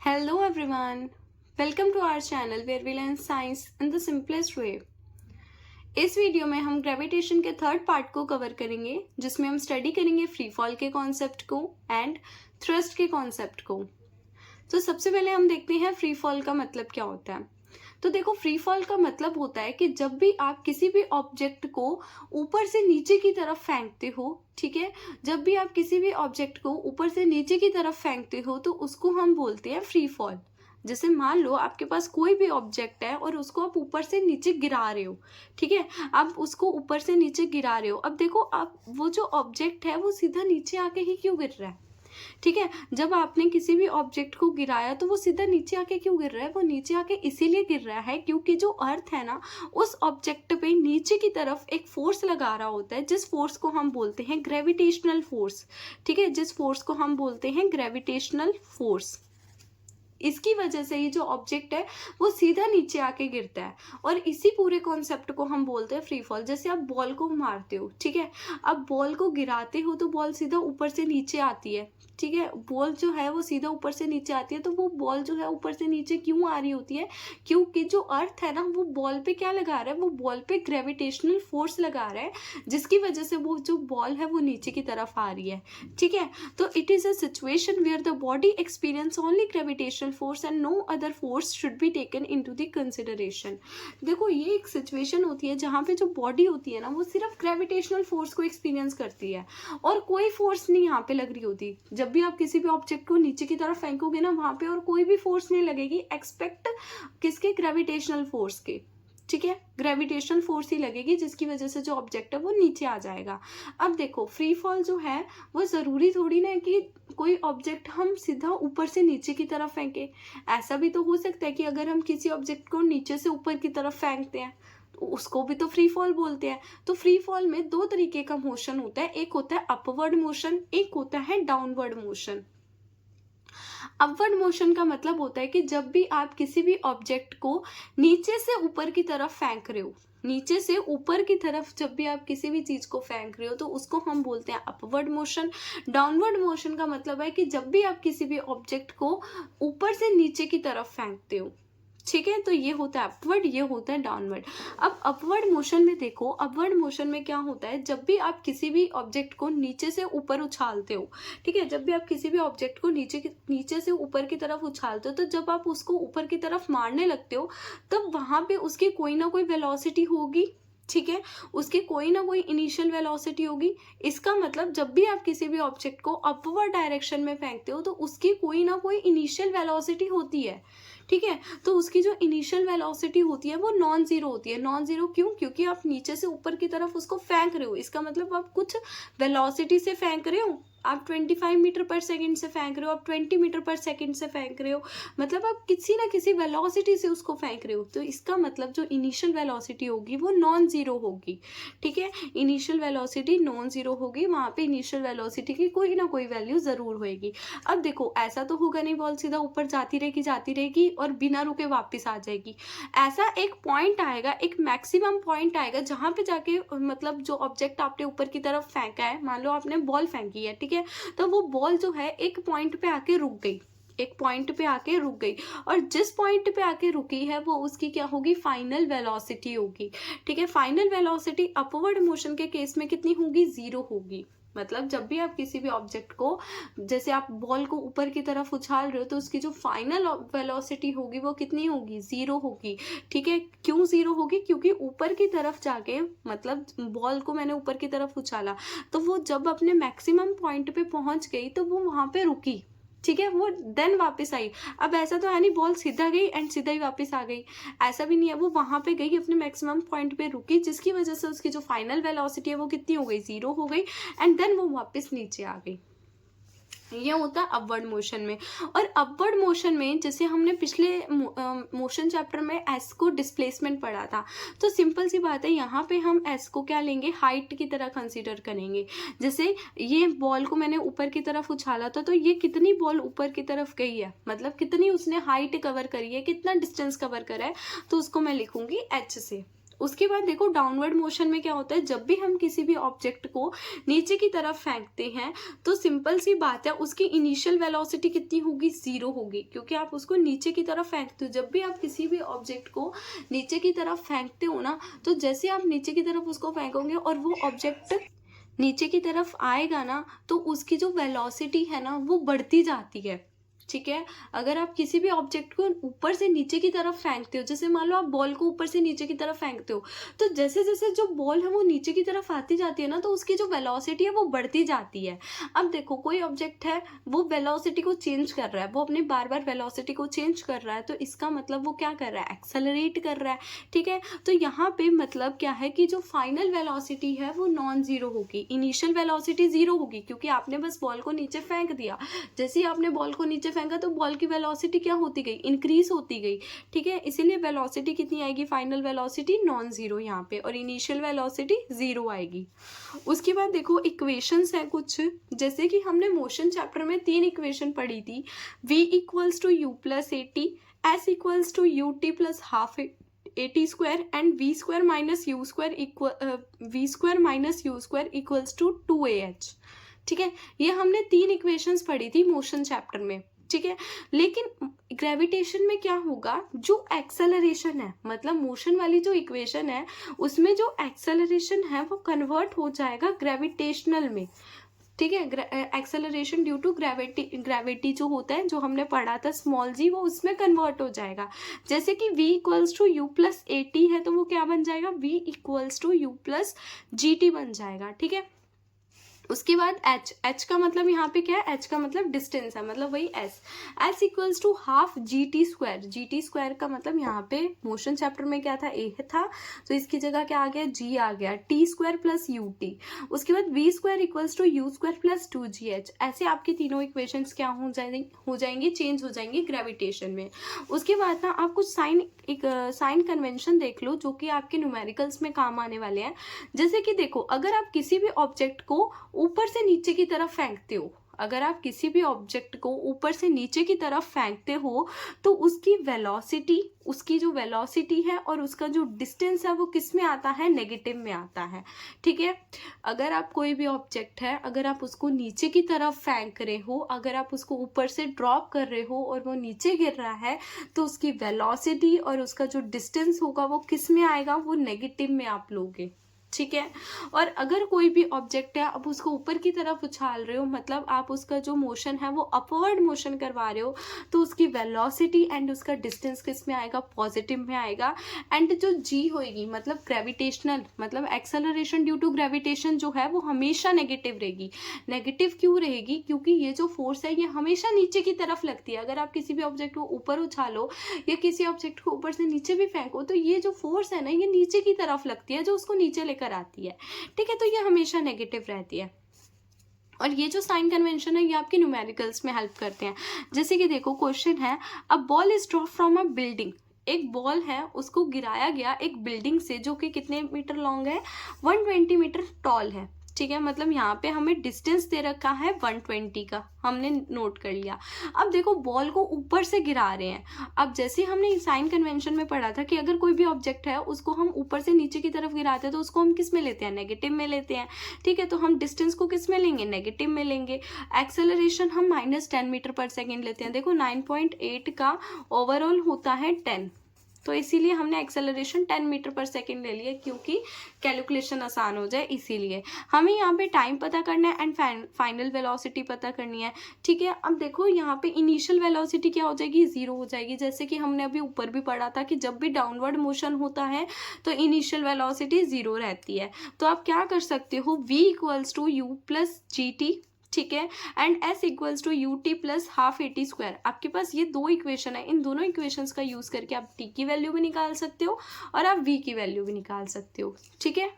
Hello everyone, welcome to our channel where we learn science in the simplest way. इस video में हम gravitation के third part को cover करेंगे जिसमें हम स्टडी करेंगे फ्री फॉल के कॉन्सेप्ट को एंड थ्रस्ट के कॉन्सेप्ट को। तो सबसे पहले हम देखते हैं फ्री फॉल का मतलब क्या होता है। तो देखो, फ्री फॉल का मतलब होता है कि जब भी आप किसी भी ऑब्जेक्ट को ऊपर से नीचे की तरफ फेंकते हो, ठीक है, जब भी आप किसी भी ऑब्जेक्ट को ऊपर से नीचे की तरफ फेंकते हो तो उसको हम बोलते हैं फ्री फॉल। जैसे मान लो आपके पास कोई भी ऑब्जेक्ट है और उसको आप ऊपर से नीचे गिरा रहे हो, ठीक है, आप उसको ऊपर से नीचे गिरा रहे हो। अब देखो, आप वो जो ऑब्जेक्ट है वो सीधा नीचे आके ही क्यों गिर रहा है, ठीक है। जब आपने किसी भी ऑब्जेक्ट को गिराया तो वो सीधा नीचे आके क्यों गिर रहा है, वो नीचे आके इसीलिए गिर रहा है क्योंकि जो अर्थ है ना, उस ऑब्जेक्ट पे नीचे की तरफ एक फोर्स लगा रहा होता है जिस फोर्स को हम बोलते हैं ग्रेविटेशनल फोर्स, ठीक है, जिस फोर्स को हम बोलते हैं ग्रेविटेशनल फोर्स। इसकी वजह से ये जो ऑब्जेक्ट है वो सीधा नीचे आके गिरता है और इसी पूरे कॉन्सेप्ट को हम बोलते हैं फ्री फॉल। जैसे आप बॉल को मारते हो, ठीक है, अब बॉल को गिराते हो तो बॉल सीधा ऊपर से नीचे आती है, ठीक है, बॉल जो है वो सीधा ऊपर से नीचे आती है। तो वो बॉल जो है ऊपर से नीचे क्यों आ रही होती है, क्योंकि जो अर्थ है ना वो बॉल पे क्या लगा रहा है, वो बॉल पे ग्रेविटेशनल फोर्स लगा रहा है जिसकी वजह से वो जो बॉल है वो नीचे की तरफ आ रही है, ठीक है। तो it is a situation where the body experience only gravitational force and no other force should be taken into the consideration. देखो, ये एक सिचुएशन होती है जहाँ पे जो बॉडी होती है ना वो सिर्फ ग्रेविटेशनल फोर्स को एक्सपीरियंस करती है और कोई फोर्स नहीं यहाँ पे लग रही होती। जब भी आप किसी भी ऑब्जेक्ट को नीचे की तरफ फेंकोगे ना, वहां पे और कोई भी फोर्स नहीं लगेगी एक्सपेक्ट किसके, ग्रेविटेशनल फोर्स के, ठीक है, ग्रेविटेशनल फोर्स ही लगेगी जिसकी वजह से जो ऑब्जेक्ट है वो नीचे आ जाएगा। अब देखो, फ्री फॉल जो है वो जरूरी थोड़ी ना है कि कोई ऑब्जेक्ट हम सीधा ऊपर से नीचे की तरफ फेंके। ऐसा भी तो हो सकता है कि अगर हम किसी ऑब्जेक्ट को नीचे से ऊपर की तरफ फेंकते हैं तो उसको भी तो फ्री फॉल बोलते हैं। तो फ्री फॉल में दो तरीके का मोशन होता है, एक होता है अपवर्ड मोशन, एक होता है डाउनवर्ड मोशन। अपवर्ड मोशन का मतलब होता है कि जब भी आप किसी भी ऑब्जेक्ट को नीचे से ऊपर की तरफ फेंक रहे हो, नीचे से ऊपर की तरफ जब भी आप किसी भी चीज को फेंक रहे हो तो उसको हम बोलते हैं अपवर्ड मोशन। डाउनवर्ड मोशन का मतलब है कि जब भी आप किसी भी ऑब्जेक्ट को ऊपर से नीचे की तरफ फेंकते हो, ठीक है, तो ये होता है अपवर्ड, ये होता है डाउनवर्ड। अब अपवर्ड मोशन में देखो, अपवर्ड मोशन में क्या होता है, जब भी आप किसी भी ऑब्जेक्ट को नीचे से ऊपर उछालते हो, ठीक है, जब भी आप किसी भी ऑब्जेक्ट को नीचे से ऊपर की तरफ उछालते हो तो जब आप उसको ऊपर की तरफ मारने लगते हो तब वहां पे उसकी कोई ना कोई वेलोसिटी होगी, ठीक है, उसकी कोई ना कोई इनिशियल वेलोसिटी होगी। इसका मतलब जब भी आप किसी भी ऑब्जेक्ट को अपवर्ड डायरेक्शन में फेंकते हो तो उसकी कोई ना कोई इनिशियल वेलोसिटी होती है, ठीक है। तो उसकी जो इनिशियल वेलोसिटी होती है वो नॉन जीरो होती है। नॉन जीरो क्यों, क्योंकि आप नीचे से ऊपर की तरफ उसको फेंक रहे हो, इसका मतलब आप कुछ वेलोसिटी से फेंक रहे हो। आप 25 मीटर पर सेकंड से फेंक रहे हो, आप 20 मीटर पर सेकंड से फेंक रहे हो, मतलब आप किसी ना किसी वेलोसिटी से उसको फेंक रहे हो। तो इसका मतलब जो इनिशियल वेलोसिटी होगी वो नॉन जीरो होगी, ठीक है, इनिशियल वेलोसिटी नॉन जीरो होगी, वहां पे इनिशियल वेलोसिटी की कोई ना कोई वैल्यू जरूर होगी। अब देखो, ऐसा तो होगा नहीं बॉल सीधा ऊपर जाती रहेगी और बिना रुके वापस आ जाएगी। ऐसा एक पॉइंट आएगा, एक मैक्सिमम पॉइंट आएगा जहां पे जाके मतलब जो ऑब्जेक्ट आपने ऊपर की तरफ फेंका है, मान लो आपने बॉल फेंकी है, ठीक है, तो वो बॉल जो है एक पॉइंट पे आके रुक गई, एक पॉइंट पे आके रुक गई और जिस पॉइंट पे आके रुकी है वो उसकी क्या होगी, फाइनल वेलोसिटी होगी, ठीक है। फाइनल वेलोसिटी अपवर्ड मोशन के केस में कितनी होगी, जीरो होगी। मतलब जब भी आप किसी भी ऑब्जेक्ट को, जैसे आप बॉल को ऊपर की तरफ उछाल रहे हो तो उसकी जो फाइनल वेलोसिटी होगी वो कितनी होगी, जीरो होगी, ठीक है। क्यों जीरो होगी, क्योंकि ऊपर की तरफ जाके, मतलब बॉल को मैंने ऊपर की तरफ उछाला तो वो जब अपने मैक्सिमम पॉइंट पे पहुंच गई तो वो वहां पे रुकी, ठीक है, वो देन वापस आई। अब ऐसा तो है नहीं बॉल सीधा गई एंड सीधा ही वापस आ गई, ऐसा भी नहीं है, वो वहां पे गई, अपने मैक्सिमम पॉइंट पे रुकी जिसकी वजह से उसकी जो फाइनल वेलोसिटी है वो कितनी हो गई, जीरो हो गई एंड देन वो वापस नीचे आ गई। ये होता है अपवर्ड मोशन में। और अपवर्ड मोशन में जैसे हमने पिछले मोशन चैप्टर में एस को डिस्प्लेसमेंट पढ़ा था, तो सिंपल सी बात है, यहाँ पे हम एस को क्या लेंगे, हाइट की तरह कंसीडर करेंगे। जैसे ये बॉल को मैंने ऊपर की तरफ उछाला था तो ये कितनी बॉल ऊपर की तरफ गई है, मतलब कितनी उसने हाइट कवर करी है, कितना डिस्टेंस कवर करा है, तो उसको मैं लिखूंगी एच से। उसके बाद देखो डाउनवर्ड मोशन में क्या होता है, जब भी हम किसी भी ऑब्जेक्ट को नीचे की तरफ फेंकते हैं तो सिंपल सी बात है उसकी इनिशियल वेलोसिटी कितनी होगी, 0 होगी, क्योंकि आप उसको नीचे की तरफ फेंकते हो। जब भी आप किसी भी ऑब्जेक्ट को नीचे की तरफ फेंकते हो ना, तो जैसे आप नीचे की तरफ उसको फेंकोगे और वो ऑब्जेक्ट नीचे की तरफ आएगा ना, तो उसकी जो वेलोसिटी है ना वो बढ़ती जाती है। ठीक है, अगर आप किसी भी ऑब्जेक्ट को ऊपर से नीचे की तरफ फेंकते हो, जैसे मान लो आप बॉल को ऊपर से नीचे की तरफ फेंकते हो, तो जैसे जैसे जो बॉल है वो नीचे की तरफ आती जाती है ना, तो उसकी जो वेलोसिटी है वो बढ़ती जाती है। अब देखो कोई ऑब्जेक्ट है वो वेलोसिटी को चेंज कर रहा है, वो अपनी बार बार वेलोसिटी को चेंज कर रहा है, तो इसका मतलब वो क्या कर रहा है, एक्सेलरेट कर रहा है। ठीक है, तो यहाँ पे मतलब क्या है कि जो फाइनल वेलोसिटी है वो नॉन जीरो होगी, इनिशियल वेलोसिटी 0 होगी, क्योंकि आपने बस बॉल को नीचे फेंक दिया। जैसे ही आपने बॉल को नीचे फेंका तो बॉल की वेलोसिटी क्या होती गई, इंक्रीज होती गई। ठीक है, इसीलिए वेलोसिटी कितनी आएगी, फाइनल वेलोसिटी नॉन जीरो यहाँ पे, और इनिशियल वेलोसिटी 0 आएगी। उसके बाद देखो इक्वेशंस है कुछ, जैसे कि हमने मोशन चैप्टर में 3 इक्वेशन पढ़ी थी, v equals to u plus a t, s equals to u t plus half AT square and v square minus u square equals to 2AH। ठीक है, ये हमने 3 इक्वेशंस पढ़ी थी मोशन चैप्टर में। ठीक है, लेकिन ग्रेविटेशन में क्या होगा, जो एक्सेलरेशन है, मतलब मोशन वाली जो इक्वेशन है उसमें जो एक्सेलरेशन है वो कन्वर्ट हो जाएगा ग्रेविटेशनल में। ठीक है, एक्सेलरेशन ड्यू टू ग्रेविटी जो होता है, जो हमने पढ़ा था स्मॉल g, वो उसमें कन्वर्ट हो जाएगा। जैसे कि v equals to u plus a t है, तो वो क्या बन जाएगा, v equals to u plus g t बन जाएगा। ठीक है, उसके बाद h का मतलब यहाँ पे क्या है, h का मतलब डिस्टेंस है, मतलब वही s equals to half GT square का मतलब यहाँ पे मोशन चैप्टर में क्या था, a था, तो इसकी जगह क्या आ गया, g आ गया, t square plus u t. उसके बाद v square equals to u square plus 2gh। ऐसे आपकी तीनों इक्वेशंस क्या हो जाएंगी, चेंज हो जाएंगी ग्रेविटेशन में। उसके बाद ना आप कुछ साइन कन्वेंशन देख लो जो कि आपके न्यूमेरिकल्स में काम आने वाले हैं। जैसे कि देखो, अगर आप किसी भी ऑब्जेक्ट को ऊपर से नीचे की तरफ फेंकते हो, अगर आप किसी भी ऑब्जेक्ट को ऊपर से नीचे की तरफ फेंकते हो तो उसकी जो वेलोसिटी है और उसका जो डिस्टेंस है वो किस में आता है, नेगेटिव में आता है। ठीक है, अगर आप कोई भी ऑब्जेक्ट है, अगर आप उसको नीचे की तरफ फेंक रहे हो, अगर आप उसको ऊपर से ड्रॉप कर रहे हो और वो नीचे गिर रहा है, तो उसकी वेलोसिटी और उसका जो डिस्टेंस होगा वो किस में आएगा, वो नेगेटिव में आप लोगे। ठीक है, और अगर कोई भी ऑब्जेक्ट है, अब उसको ऊपर की तरफ उछाल रहे हो, मतलब आप उसका जो मोशन है वो अपवर्ड मोशन करवा रहे हो, तो उसकी वेलोसिटी एंड उसका डिस्टेंस किस में आएगा, पॉजिटिव में आएगा। एंड जो जी होएगी, मतलब ग्रेविटेशनल, मतलब एक्सेलरेशन ड्यू टू ग्रेविटेशन जो है वो हमेशा नेगेटिव रहेगी। नेगेटिव क्यों रहेगी, क्योंकि ये जो फोर्स है ये हमेशा नीचे की तरफ लगती है। अगर आप किसी भी ऑब्जेक्ट को ऊपर उछालो या किसी ऑब्जेक्ट को ऊपर से नीचे भी फेंको, तो ये जो फोर्स है ना, ये नीचे की तरफ लगती है, जो उसको नीचे कर आती है। ठीक है, तो ये हमेशा नेगेटिव रहती है। और ये जो साइन कन्वेंशन है ये आपके न्यूमेरिकल्स में हेल्प करते हैं। जैसे कि देखो क्वेश्चन है, a ball is drop from a building, एक बॉल है उसको गिराया गया एक बिल्डिंग से जो कि कितने मीटर लॉन्ग है, 120 मीटर टॉल है। ठीक है, मतलब यहाँ पे हमें डिस्टेंस दे रखा है 120 का, हमने नोट कर लिया। अब देखो बॉल को ऊपर से गिरा रहे हैं। अब जैसे हमने साइन कन्वेंशन में पढ़ा था कि अगर कोई भी ऑब्जेक्ट है उसको हम ऊपर से नीचे की तरफ गिराते हैं तो उसको हम किस में लेते हैं, नेगेटिव में लेते हैं। ठीक है, तो हम डिस्टेंस को किस में लेंगे, नेगेटिव में लेंगे। एक्सेलरेशन हम -10 मीटर पर सेकेंड लेते हैं। देखो 9.8 का ओवरऑल होता है 10, तो इसीलिए हमने एक्सेलरेशन 10 मीटर पर सेकेंड ले लिया, क्योंकि कैलकुलेशन आसान हो जाए। इसीलिए हमें यहाँ पे टाइम पता करना है एंड फाइनल वेलोसिटी पता करनी है। ठीक है, अब देखो यहाँ पे इनिशियल वेलोसिटी क्या हो जाएगी, 0 हो जाएगी। जैसे कि हमने अभी ऊपर भी पढ़ा था कि जब भी डाउनवर्ड मोशन होता है तो इनिशियल वेलोसिटी 0 रहती है। तो आप क्या कर सकते हो, v equals to u plus g t, ठीक है, and s equals to u t plus half AT square. आपके पास ये 2 इक्वेशन है, इन दोनों इक्वेशंस का यूज करके आप t की वैल्यू भी निकाल सकते हो और आप v की वैल्यू भी निकाल सकते हो। ठीक है,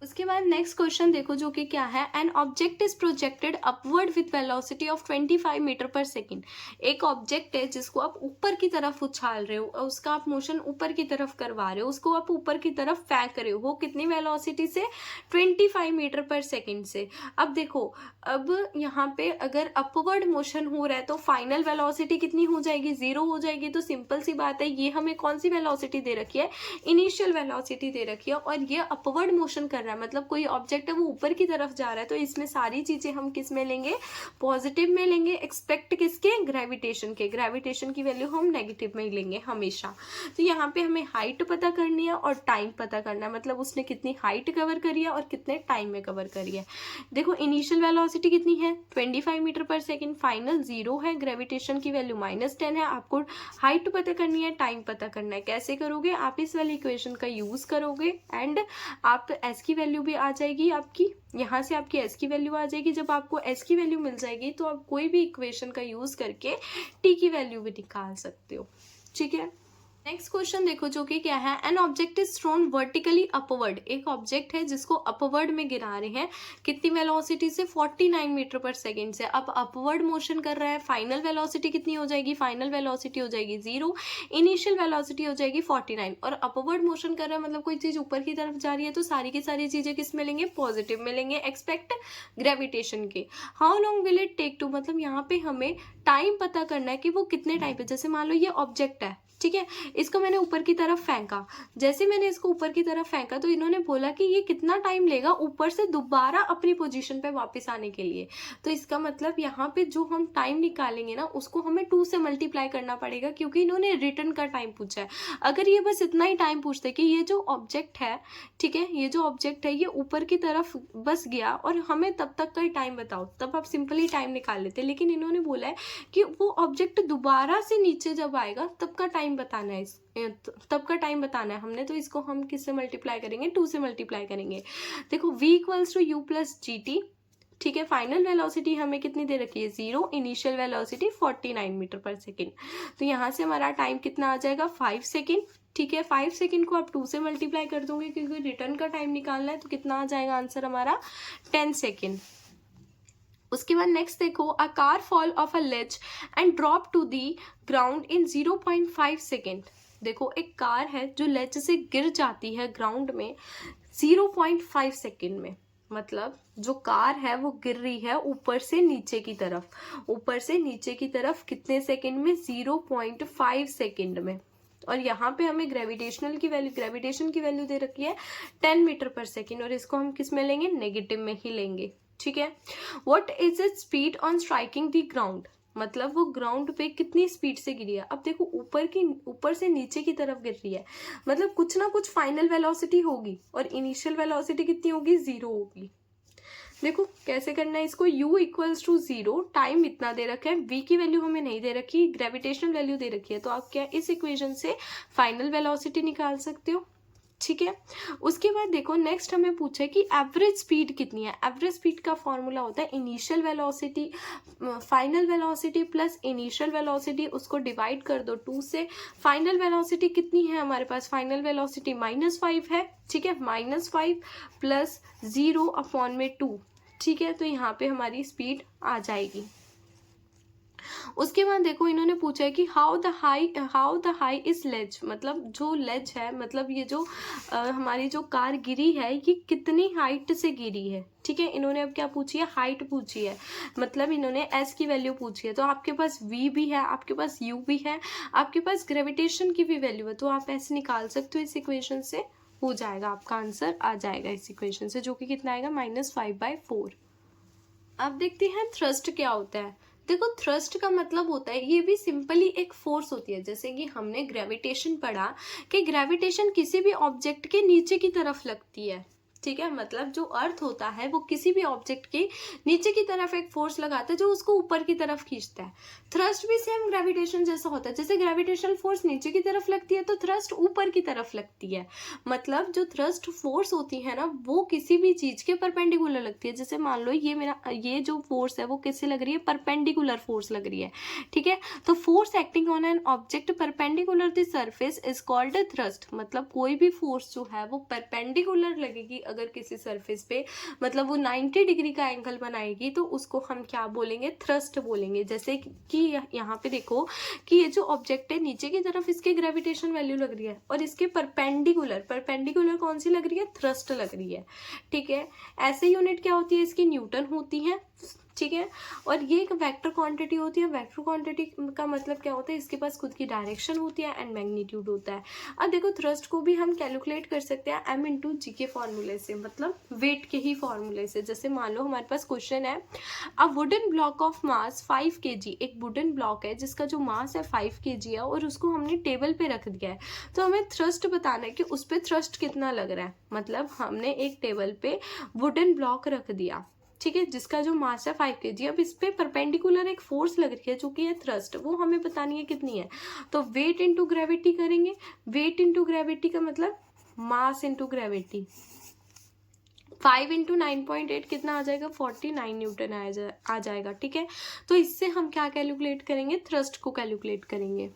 उसके बाद नेक्स्ट क्वेश्चन देखो जो कि क्या है, an object is projected upward with velocity of 25 metre पर सेकेंड। एक ऑब्जेक्ट है जिसको आप ऊपर की तरफ उछाल रहे हो और उसका आप मोशन ऊपर की तरफ करवा रहे हो, उसको आप ऊपर की तरफ फेंक रहे हो, वो कितनी वेलोसिटी से, 25 मीटर पर सेकेंड से। अब देखो, अब यहाँ पे अगर अपवर्ड मोशन हो रहा है तो फाइनल वेलोसिटी कितनी हो जाएगी, 0 हो जाएगी। तो सिंपल सी बात है, ये हमें कौन सी वेलोसिटी दे रखी है, इनिशियल वेलोसिटी दे रखी है, और ये अपवर्ड मोशन कर रहा है, मतलब कोई ऑब्जेक्ट है वो ऊपर की तरफ जा रहा है। तो इसमें सारी चीजें हम किस में लेंगे, पॉजिटिव में लेंगे, एक्सपेक्ट किसके, ग्रेविटेशन के। ग्रेविटेशन की वैल्यू हम नेगेटिव में ही लेंगे हमेशा। तो यहाँ पे हमें हाइट पता करनी है और टाइम पता करना है, मतलब उसने कितनी हाइट कवर करी है और कितने टाइम में कवर करी है। देखो इनिशियल वेलोसिटी कितनी है, 25 मीटर पर सेकेंड, फाइनल 0 है, ग्रेविटेशन की वैल्यू -10 है। आपको हाइट पता करनी है, टाइम पता करना है। कैसे करोगे, आप इस वाली इक्वेशन का यूज करोगे एंड आप एस की वैल्यू भी आ जाएगी आपकी, यहाँ से आपकी एस की वैल्यू आ जाएगी। जब आपको एस की वैल्यू मिल जाएगी तो आप कोई भी इक्वेशन का यूज करके टी की वैल्यू भी निकाल सकते हो। ठीक है, नेक्स्ट क्वेश्चन देखो जो कि क्या है, an object is thrown vertically upward. एक ऑब्जेक्ट है जिसको अपवर्ड में गिरा रहे हैं, कितनी वेलोसिटी से, 49 मीटर पर सेकेंड से। अब अपवर्ड मोशन कर रहा है, फाइनल वेलोसिटी कितनी हो जाएगी, फाइनल वेलोसिटी हो जाएगी 0, इनिशियल वेलोसिटी हो जाएगी 49। और अपवर्ड मोशन कर रहा है मतलब कोई चीज ऊपर की तरफ जा रही है, तो सारी की सारी चीजें किस में लेंगे, पॉजिटिव में लेंगे, एक्सपेक्ट ग्रेविटेशन के। How long will it take to, मतलब यहाँ पे हमें टाइम पता करना है कि वो कितने टाइम पे, जैसे मान लो ये ऑब्जेक्ट है, ठीक है, इसको मैंने ऊपर की तरफ फेंका। जैसे मैंने इसको ऊपर की तरफ फेंका तो इन्होंने बोला कि ये कितना टाइम लेगा ऊपर से दोबारा अपनी पोजीशन पे वापस आने के लिए। तो इसका मतलब यहाँ पे जो हम टाइम निकालेंगे ना उसको हमें 2 से मल्टीप्लाई करना पड़ेगा, क्योंकि इन्होंने रिटर्न का टाइम पूछा है। अगर ये बस इतना ही टाइम पूछते कि ये जो ऑब्जेक्ट है, ठीक है, ये जो ऑब्जेक्ट है ये ऊपर की तरफ बस गया और हमें तब तक का टाइम बताओ, तब आप सिंपली टाइम निकाल लेते। लेकिन इन्होंने बोला है कि वो ऑब्जेक्ट दोबारा से नीचे जब आएगा तब का टाइम बताना है, तब का टाइम बताना है हमने। तो इसको हम किससे मल्टीप्लाई करेंगे, 2 से मल्टीप्लाई करेंगे। देखो v equals to u plus g t, ठीक है, फाइनल वेलोसिटी हमें कितनी दे रखी है, 0, इनिशियल वेलोसिटी 49 मीटर पर सेकेंड। तो यहाँ से हमारा टाइम कितना आ जाएगा, 5 सेकेंड। ठीक है, 5 सेकेंड को आप 2 से मल्टीप्लाई कर दोगे क्योंकि रिटर्न का टाइम निकालना है, तो कितना आ जाएगा आंसर हमारा, 10 सेकेंड। उसके बाद नेक्स्ट देखो, a car fall off a ledge and drop to the ground in 0.5 second. देखो एक कार है जो लेज से गिर जाती है ग्राउंड में 0.5 सेकेंड में, मतलब जो कार है वो गिर रही है ऊपर से नीचे की तरफ, ऊपर से नीचे की तरफ कितने सेकेंड में, 0.5 सेकेंड में। और यहाँ पे हमें ग्रेविटेशन की वैल्यू दे रखी है 10 मीटर पर सेकेंड, और इसको हम किस में लेंगे, नेगेटिव में ही लेंगे। ठीक है, what is it speed on striking the ground, मतलब वो ग्राउंड पे कितनी स्पीड से गिरी है। अब देखो ऊपर से नीचे की तरफ गिर रही है, मतलब कुछ ना कुछ फाइनल वेलोसिटी होगी और इनिशियल वेलोसिटी कितनी होगी, 0 होगी। देखो कैसे करना है इसको, u इक्वल्स टू 0, टाइम इतना दे रखा है, v की वैल्यू हमें नहीं दे रखी, ग्रेविटेशनल वैल्यू दे रखी है, तो आप क्या इस इक्वेशन से फाइनल वेलोसिटी निकाल सकते हो। ठीक है, उसके बाद देखो नेक्स्ट हमें पूछा है कि एवरेज स्पीड कितनी है। एवरेज स्पीड का फॉर्मूला होता है initial velocity final velocity plus initial velocity, उसको डिवाइड कर दो 2 से। फाइनल वेलोसिटी कितनी है हमारे पास, फाइनल वेलोसिटी -5 है, ठीक है, -5 प्लस 0 अपॉन में 2, ठीक है, तो यहाँ पे हमारी स्पीड आ जाएगी। उसके बाद देखो इन्होंने पूछा है कि हाउ द हाई इज लेज, मतलब जो लेज है, मतलब ये जो हमारी जो कार गिरी है ये कितनी हाइट से गिरी है। ठीक है, इन्होंने अब क्या पूछी है, हाइट पूछी है, मतलब इन्होंने एस की वैल्यू पूछी है। तो आपके पास v भी है, आपके पास u भी है, आपके पास ग्रेविटेशन की भी वैल्यू है, तो आप ऐसे निकाल सकते हो इस इक्वेशन से, हो जाएगा आपका आंसर आ जाएगा इस इक्वेशन से, जो कि कितना आएगा, -5/4। अब देखते हैं थ्रस्ट क्या होता है। देखो थ्रस्ट का मतलब होता है, ये भी सिंपली एक फोर्स होती है, जैसे कि हमने ग्रेविटेशन पढ़ा कि ग्रेविटेशन किसी भी ऑब्जेक्ट के नीचे की तरफ लगती है। ठीक है, मतलब जो अर्थ होता है वो किसी भी ऑब्जेक्ट के नीचे की तरफ एक फोर्स लगाता है जो उसको ऊपर की तरफ खींचता है। थ्रस्ट भी सेम ग्रेविटेशन जैसा होता है, जैसे ग्रेविटेशनल फोर्स नीचे की तरफ लगती है तो थ्रस्ट ऊपर की तरफ लगती है। मतलब जो थ्रस्ट फोर्स होती है ना वो किसी भी चीज के परपेंडिकुलर लगती है। जैसे मान लो ये जो फोर्स है वो किससे लग रही है, परपेंडिकुलर फोर्स लग रही है। ठीक है, तो force acting on an object perpendicular the surface is called thrust, मतलब कोई भी फोर्स जो है वो परपेंडिकुलर लगेगी अगर किसी सरफेस पे मतलब वो 90 डिग्री का एंगल बनाएगी तो उसको हम क्या बोलेंगे, थ्रस्ट बोलेंगे। जैसे कि यहाँ पे देखो कि ये जो ऑब्जेक्ट है नीचे की तरफ इसकी ग्रेविटेशन वैल्यू लग रही है और इसके परपेंडिकुलर कौन सी लग रही है, थ्रस्ट लग रही है। ठीक है, ऐसे यूनिट क्या होती है इसकी, न्यूटन होती है। ठीक है, और ये एक वेक्टर क्वांटिटी होती है। वेक्टर क्वांटिटी का मतलब क्या होता है, इसके पास खुद की डायरेक्शन होती है एंड मैग्नीट्यूड होता है। अब देखो थ्रस्ट को भी हम कैलकुलेट कर सकते हैं m/g के फॉर्मूले से, मतलब वेट के ही फॉर्मूले से। जैसे मान लो हमारे पास क्वेश्चन है, a wooden block of mass 5 kg, एक वुडन ब्लॉक है जिसका जो मास है 5 kg है और उसको हमने टेबल पे रख दिया है। तो हमें थ्रस्ट बताना है कि उस पर थ्रस्ट कितना लग रहा है। मतलब हमने एक टेबल पे वुडन ब्लॉक रख दिया, ठीक है, जिसका जो मास है 5 kg। अब इस पे परपेंडिकुलर एक फोर्स लग रही है जो कि है थ्रस्ट, वो हमें बतानी है कितनी है। तो वेट इंटू ग्रेविटी करेंगे। वेट इंटू ग्रेविटी का मतलब मास इंटू ग्रेविटी। 5 इंटू 9.8 कितना आ जाएगा, 49 न्यूटन आ जाएगा। ठीक है, तो इससे हम क्या कैलकुलेट करेंगे, थ्रस्ट को कैलकुलेट करेंगे।